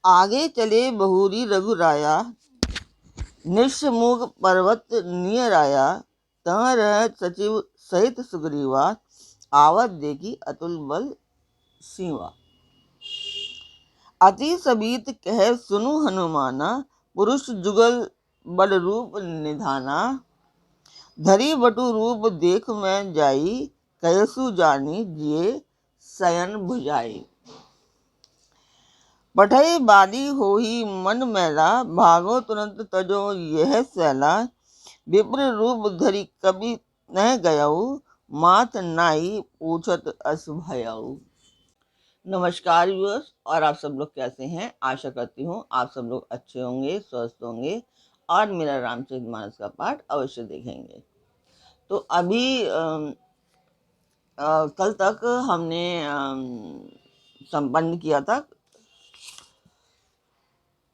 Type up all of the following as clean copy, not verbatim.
आगे चले बहुरी रघुराया, निश्मुख पर्वत नियर आया। तह रह सचिव सहित सुग्रीवा, आवत देखी अतुल बल सीवा। अति सबीत कह सुनु हनुमाना, पुरुष जुगल बल रूप निधाना। धरी बटु रूप देख मैं जाई, कयसु जानी जिये शयन भुजाई। पठई बाली होही मन मैला, भागो तुरंत तजो यह सैला। विप्र रूप धरि कबि न गयऊ, मात नाई पूछत अस भयऊ। नमस्कार व्यूअर्स, और आप सब लोग कैसे हैं? आशा करती हूँ आप सब लोग अच्छे होंगे, स्वस्थ होंगे और मेरा रामचरितमानस का पाठ अवश्य देखेंगे। तो अभी कल तक हमने संपन्न किया था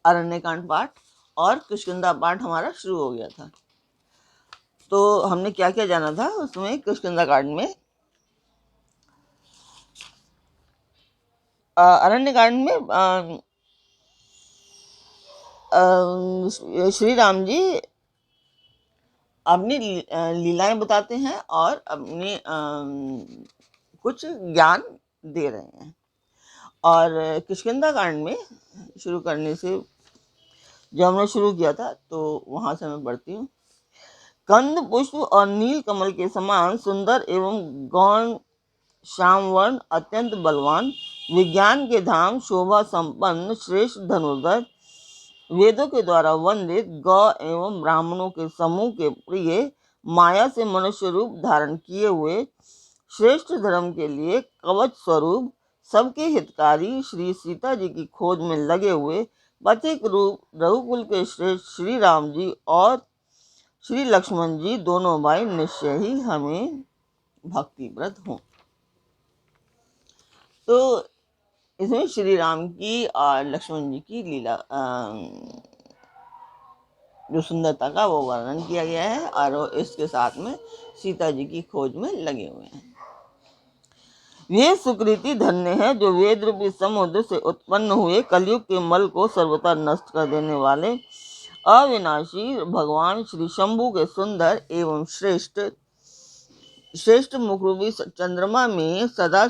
अरण्यकांड पाठ, और किष्किंधा पाठ हमारा शुरू हो गया था। तो हमने क्या क्या जाना था उसमें? किष्किंधा कांड में अरण्यकांड में श्री राम जी अपनी लीलाएं बताते हैं और अपने कुछ ज्ञान दे रहे हैं। और किष्किंधा कांड में शुरू करने से जब हमने शुरू किया था तो वहां से मैं पढ़ती हूँ। कंद पुष्प और नील कमल के समान सुंदर एवं गौण श्यामवर्ण, अत्यंत बलवान, विज्ञान के धाम, शोभा संपन्न, श्रेष्ठ धनुर्धर, वेदों के द्वारा वंदित, गौ एवं ब्राह्मणों के समूह के प्रिय, माया से मनुष्य रूप धारण किए हुए, श्रेष्ठ धर्म के लिए कवच स्वरूप, सबके हितकारी, श्री सीता जी की खोज में लगे हुए पथिक रूप रघुकुल के श्रेष्ठ श्री राम जी और श्री लक्ष्मण जी दोनों भाई निश्चय ही हमें भक्तिप्रद हों। तो इसमें श्री राम की और लक्ष्मण जी की लीला जो सुंदरता का वो वर्णन किया गया है, और इसके साथ में सीता जी की खोज में लगे हुए हैं। वे सुकृति धन्य है जो वेद रूपी समुद्र से उत्पन्न हुए कलयुग के मल को सर्वथा नष्ट कर देने वाले अविनाशी भगवान श्री शंभु के सुंदर एवं श्रेष्ठ मुखरूपी चंद्रमा में सदा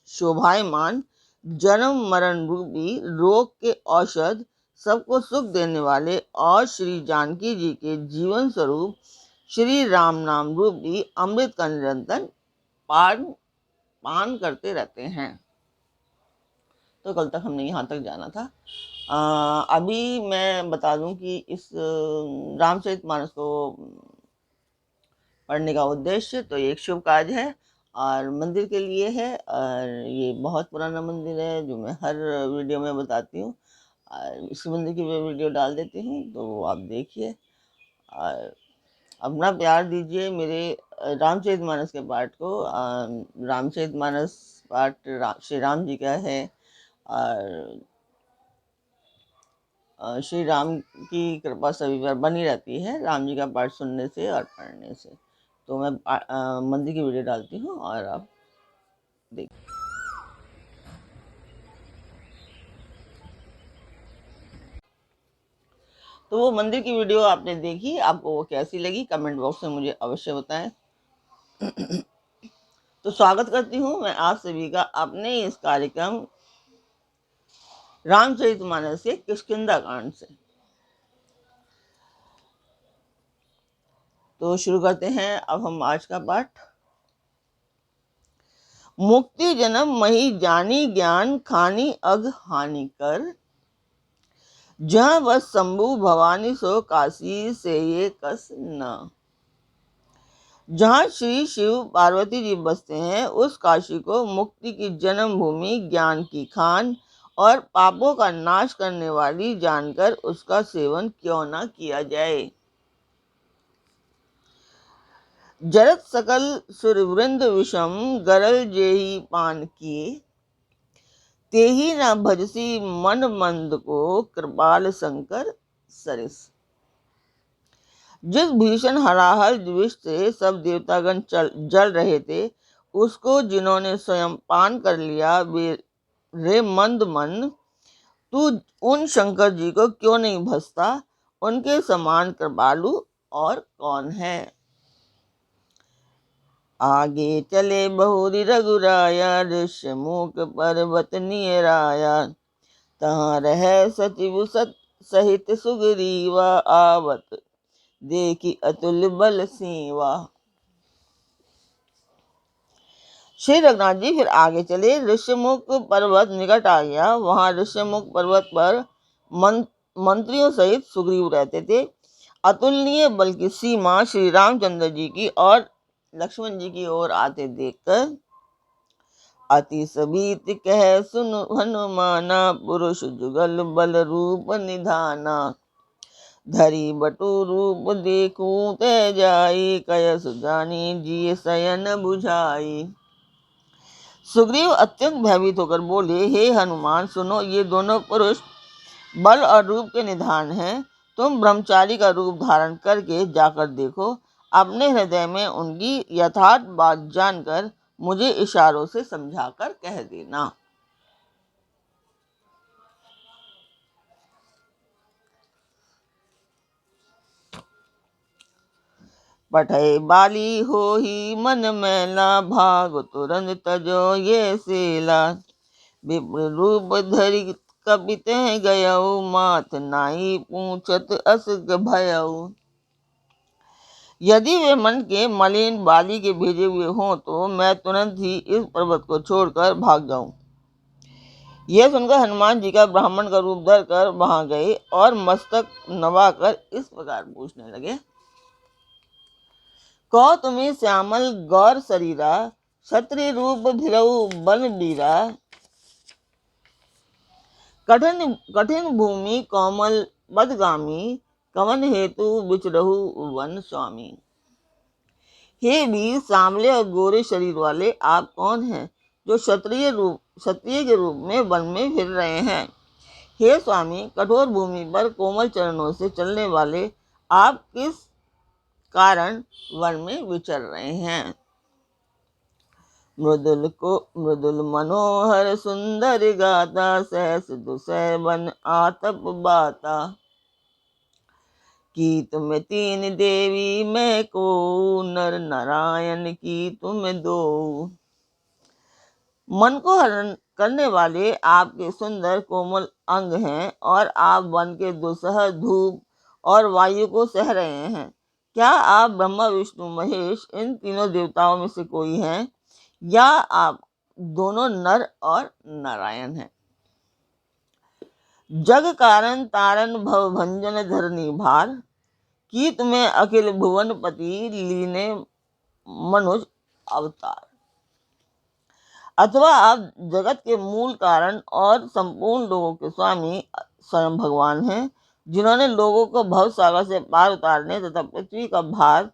शोभायमान, जन्म मरण रूपी रोग के औषध, सबको सुख देने वाले और श्री जानकी जी के जीवन स्वरूप श्री राम नाम रूपी अमृत का निरंतर पान करते रहते हैं। तो कल तक हमने यहाँ तक जाना था। अभी मैं बता दूं कि इस रामचरितमानस को पढ़ने का उद्देश्य तो एक शुभ कार्य है और मंदिर के लिए है, और ये बहुत पुराना मंदिर है जो मैं हर वीडियो में बताती हूँ। इस मंदिर की मैं वीडियो डाल देती हूँ, तो आप देखिए और अपना प्यार दीजिए मेरे रामचरितमानस के पाठ को। रामचरितमानस पाठ श्री राम जी का है, और श्री राम की कृपा सभी पर बनी रहती है राम जी का पाठ सुनने से और पढ़ने से। तो मैं मंदिर की वीडियो डालती हूँ और आप देखिए। तो वो मंदिर की वीडियो आपने देखी, आपको वो कैसी लगी कमेंट बॉक्स में मुझे अवश्य बताएं। तो स्वागत करती हूँ मैं आप सभी का अपने इस कार्यक्रम रामचरितमानस के किष्किंधा कांड से। तो शुरू करते हैं अब हम आज का पाठ। मुक्ति जन्म मही जानी ज्ञान, खानी अघ हानि कर। जहाँ बस शंभु भवानी सो काशी, से ये कस न। जहाँ श्री शिव पार्वती जी बसते हैं उस काशी को मुक्ति की जन्म भूमि, ज्ञान की खान और पापों का नाश करने वाली जानकर उसका सेवन क्यों न किया जाए। जरत सकल सुरवृंद विषम, गरल जेहि पान किए। तेहि न भजसी मन मंद को, कृपाल शंकर सरिस। जिस भीषण हराहल द्विष से सब देवतागण जल रहे थे, उसको जिन्होंने स्वयं पान कर लिया वे रे मंद मन, तू उन शंकर जी को क्यों नहीं भजता, उनके समान कृपालु और कौन है। आगे चले बहुरी रघुराया, ऋष्यमुख पर्वत नियराया। तहाँ रह सचिव सहित सुग्रीवा, आवत देखी अतुल बल सीवा। श्री रघुनाथ जी फिर आगे चले। ऋष्यमुख पर्वत निकट आ गया। वहां ऋष्यमुख पर्वत पर मंत्रियों सहित सुग्रीव रहते थे। अतुलनीय बल की सीमा श्री रामचंद्र जी की और लक्ष्मण जी की ओर आते देखकर अति सभीत कह सुन हनुमाना, पुरुष जुगल बल रूप निधाना। धरी बटु रूप देखूं ते जाई, कय सुजानी जी सयन बुझाई। सुग्रीव अत्यंत भयभीत होकर बोले, हे हनुमान सुनो, ये दोनों पुरुष बल और रूप के निधान हैं। तुम ब्रह्मचारी का रूप धारण करके जाकर देखो। अपने हृदय में उनकी यथार्थ बात जानकर मुझे इशारों से समझाकर कह देना। पठय बाली होहि मन मैला, भाग तुरंत तजो ये सेला। विप्र रूप धरि कपित गयऊ, माथ नाई पूछत अस भयऊ। यदि वे मन के मलिन बाली के भेजे हुए हों तो मैं तुरंत ही इस पर्वत को छोड़कर भाग जाऊं। यह सुनकर हनुमान जी का ब्राह्मण का रूप धर कर वहां गए और मस्तक नवाकर इस प्रकार पूछने लगे। कहो तुम्हें श्यामल गौर शरीरा, क्षत्रिय रूप भिरऊ बन बीरा। कठिन भूमि कोमल बदगामी, कवन हेतु बिचरहु वन स्वामी। हे वीर, सांवले और गोरे शरीर वाले आप कौन हैं जो क्षत्रिय के रूप में वन में फिर रहे हैं। हे स्वामी, कठोर भूमि पर कोमल चरणों से चलने वाले आप किस कारण वन में विचर रहे हैं। मृदुल मनोहर सुंदर गाता, सहस दुसह वन आतप बाता। की तुम तीन देवी मैं को, नर नारायण की तुम दो। मन को हरण करने वाले आपके सुंदर कोमल अंग हैं और आप वन के दुसह धूप और वायु को सह रहे हैं। क्या आप ब्रह्मा विष्णु महेश इन तीनों देवताओं में से कोई हैं, या आप दोनों नर और नारायण हैं। जग कारण तारण भव भंजन धरनी भार, की तुम्हें अखिल भुवन पति लीने मनुज अवतार। अथवा आप जगत के मूल कारण और संपूर्ण लोगों के स्वामी स्वयं भगवान हैं, जिन्होंने लोगों को भव सागर से पार उतारने तथा पृथ्वी का भार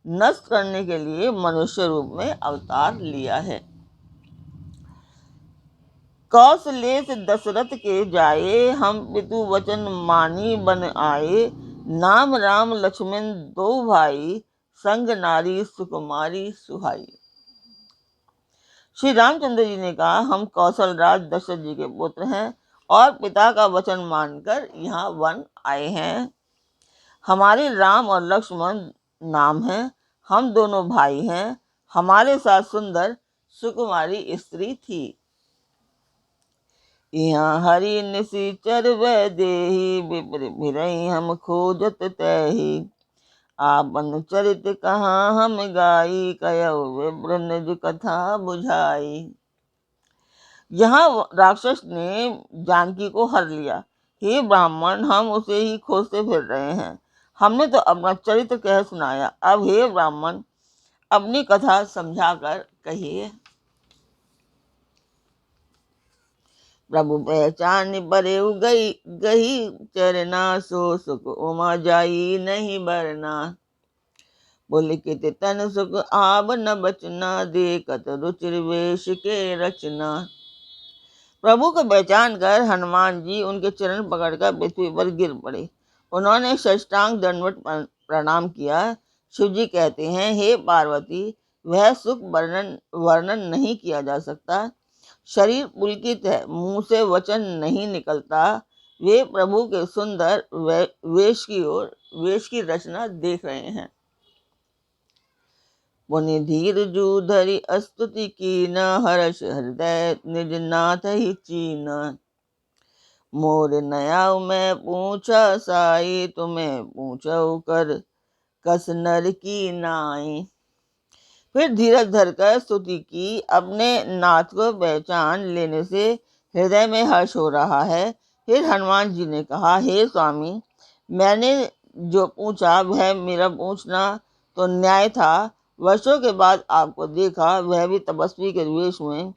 नष्ट करने के लिए मनुष्य रूप में अवतार लिया है। कौशलेश दशरथ के जाए, हम पितु वचन मानी बन आए। नाम राम लक्ष्मण दो भाई, संग नारी सुकुमारी सुहाई। श्री रामचंद्र जी ने कहा, हम कौशल राज दशरथ जी के पुत्र हैं और पिता का वचन मानकर यहाँ वन आए हैं। हमारे राम और लक्ष्मण नाम हैं। हम दोनों भाई हैं। हमारे साथ सुंदर सुकुमारी स्त्री थी। यहाँ हरि निशिचर वह देही, विप्र भिरई हम खोजत तैही। आपन चरित कहाँ हम गाई, कयऊ विप्र निज कथा बुझाई। यहाँ राक्षस ने जानकी को हर लिया। हे ब्राह्मण, हम उसे ही खोजते फिर रहे हैं। हमने तो अपना चरित्र कह सुनाया। अब हे ब्राह्मण, अपनी कथा समझाकर कहिए। प्रभु पहचान परे गही चरना, सो सुख उमा जाई नहीं बरना। पुलकित तन सुख आब न बचना, देखत रुचिर वेश के रचना। प्रभु को पहचान कर हनुमान जी उनके चरण पकड़कर पृथ्वी पर गिर पड़े। उन्होंने साष्टांग दंडवत प्रणाम किया। शिव जी कहते हैं, हे पार्वती, वह सुख वर्णन नहीं किया जा सकता शरीर पुलकित है, मुंह से वचन नहीं निकलता। वे प्रभु के सुंदर वेश की रचना देख रहे हैं। पुनि धीर जू धरि स्तुति कीन, हर्ष हृदय निज नाथ ही चीन। मोर नयाव मैं पूछा साई, तुम्हें पूछो कर कस नर की नाई। फिर धीरज धरकर स्तुति की। अपने नाथ को पहचान लेने से हृदय में हर्ष हो रहा है। फिर हनुमान जी ने कहा, हे स्वामी, मैंने जो पूछा वह मेरा पूछना तो न्याय था। वर्षों के बाद आपको देखा, वह भी तपस्वी के वेश में,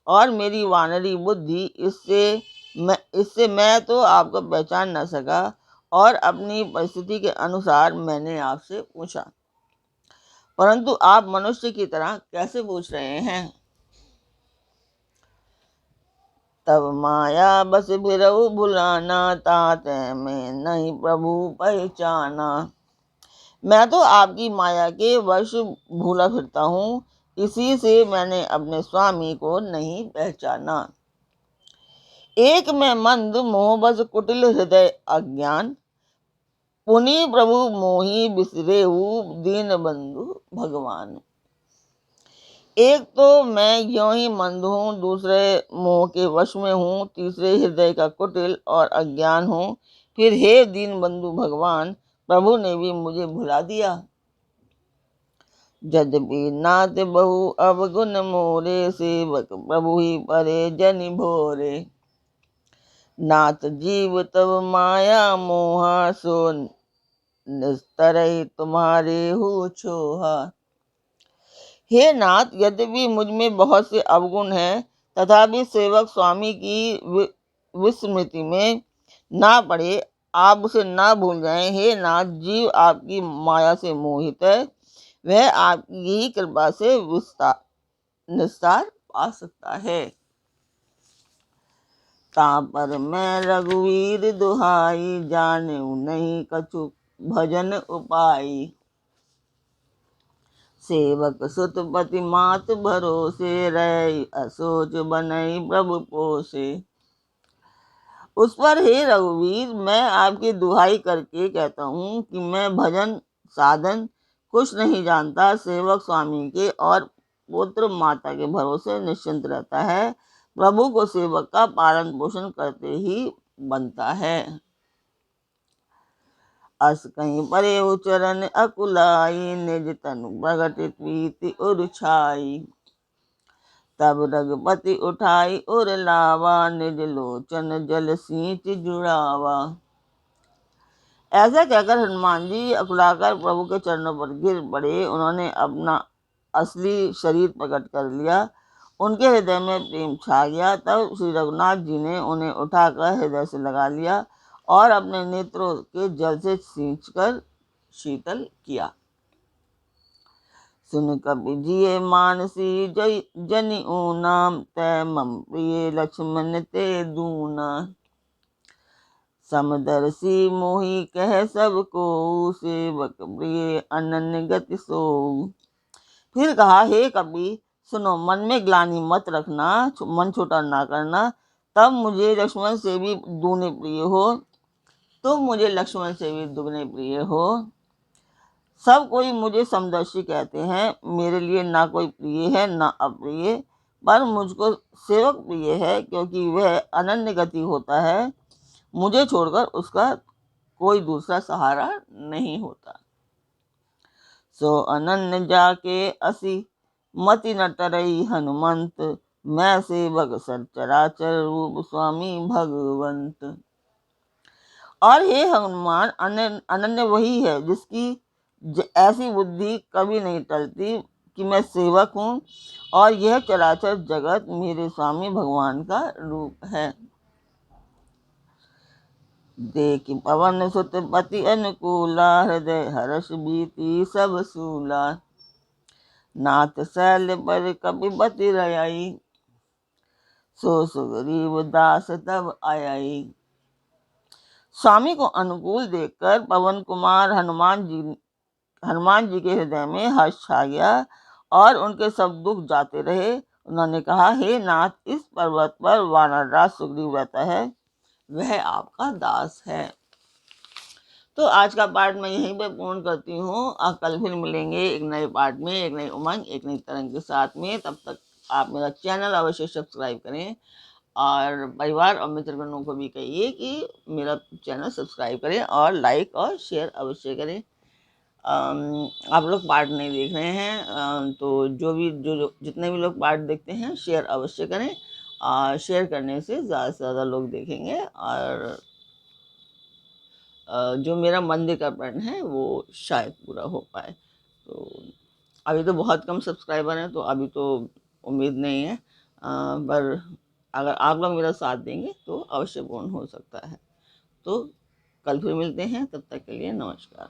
और मेरी वानरी बुद्धि, इससे मैं तो आपको पहचान न सका, और अपनी परिस्थिति के अनुसार मैंने आपसे पूछा, परंतु आप मनुष्य की तरह कैसे पूछ रहे हैं। तब माया बस फिरऊ भुलाना, तात में नहीं प्रभु पहचाना। मैं तो आपकी माया के वश भूला फिरता हूँ, इसी से मैंने अपने स्वामी को नहीं पहचाना। एक में मंद मोह बस कुटिल हृदय अज्ञान, पुनि प्रभु मोहि बिसरेऊ दीन बंधु भगवान। एक तो मैं यों ही मंद हूँ, दूसरे मोह के वश में हूँ, तीसरे हृदय का कुटिल और अज्ञान हूँ। फिर हे दीन बंधु भगवान, प्रभु ने भी मुझे भुला दिया। यद्यपि नाथ बहु अवगुण मोरे, सेवक प्रभु ही परे जनि भोरे। नाथ जीव तब माया मोहा, सो निस्तरई तुम्हारे हो छोहा। हे नाथ, यद्यपि मुझ में बहुत से अवगुण हैं, तथापि सेवक स्वामी की विस्मृति में ना पड़े, आप उसे ना भूल जाएं। हे नाथ, जीव आपकी माया से मोहित है, वह आपकी ही कृपा से निस्तार पा सकता है। तापर मैं रघुवीर दुहाई, जानेऊ नहीं कछु भजन उपाई। सेवक सुत पति मात भरोसे, रही असोच बनई प्रभु पोसे। उस पर हे रघुवीर, मैं आपकी दुहाई करके कहता हूँ कि मैं भजन साधन कुछ नहीं जानता। सेवक स्वामी के और पुत्र माता के भरोसे निश्चिंत रहता है। प्रभु को सेवक का पालन पोषण करते ही बनता है। अस कहीं परे उचरन अकुलाई, निज तनु प्रगटित प्रीति उरुछाई। तब रघुपति उठाई उर लावा, निज लोचन जल सींच जुड़ावा। ऐसा कहकर हनुमान जी अकुलाकर प्रभु के चरणों पर गिर पड़े। उन्होंने अपना असली शरीर प्रकट कर लिया। उनके हृदय में प्रेम छा गया। तब श्री रघुनाथ जी ने उन्हें उठाकर हृदय से लगा लिया और अपने नेत्रों के जल से सींचकर शीतल किया। सुन कपि जिये मानसी, जनि ऊना, तै मम प्रिय लक्ष्मण ते दूना। समदर्शी मोहि कह सब को, सेवक प्रिय अनन्य गति सो। फिर कहा, हे कपि सुनो, मन में ग्लानि मत रखना, मन छोटा ना करना। तब मुझे लक्ष्मण से भी दूने प्रिय हो, तुम मुझे लक्ष्मण से भी दुगने प्रिय हो। सब कोई मुझे समदर्शी कहते हैं। मेरे लिए ना कोई प्रिय है ना अप्रिय, पर मुझको सेवक प्रिय है, क्योंकि वह अनन्य गति होता है। मुझे छोड़कर उसका कोई दूसरा सहारा नहीं होता। सो अनन्य जाके असी, मति न टरई हनुमंत। मैं सेवक सचराचर, रूप स्वामी भगवंत। और हे हनुमान, अनन्य वही है जिसकी ऐसी बुद्धि कभी नहीं टलती कि मैं सेवक हूँ और यह चराचर जगत मेरे स्वामी भगवान का रूप है। देख पवन सुत पति अनुकूला, हृदय हर्ष बीती सब सूला। नाथ शैल पर कपिपति रयाई, सो सुग्रीव दास तब आयाई। स्वामी को अनुकूल देखकर पवन कुमार हनुमान जी के हृदय में हर्ष छा गया और उनके सब दुख जाते रहे। उन्होंने कहा, हे नाथ, इस पर्वत पर वानरराज सुग्रीव रहता है, वह आपका दास है। तो आज का पाठ मैं यहीं पे पूर्ण करती हूँ। कल फिर मिलेंगे एक नए पाठ में, एक नई उमंग, एक नई तरंग के साथ में। तब तक आप मेरा चैनल अवश्य सब्सक्राइब करें और परिवार और मित्रगणों को भी कहिए कि मेरा चैनल सब्सक्राइब करें और लाइक और शेयर अवश्य करें। आप लोग पाठ नहीं देख रहे हैं तो जो जितने भी लोग पाठ देखते हैं शेयर अवश्य करें। शेयर करने से ज़्यादा से ज़्यादा लोग देखेंगे और जो मेरा मंदिर का प्रण है वो शायद पूरा हो पाए। तो अभी तो बहुत कम सब्सक्राइबर हैं, तो अभी तो उम्मीद नहीं है, पर अगर आप लोग मेरा साथ देंगे तो अवश्य पूर्ण हो सकता है। तो कल फिर मिलते हैं, तब तक के लिए नमस्कार।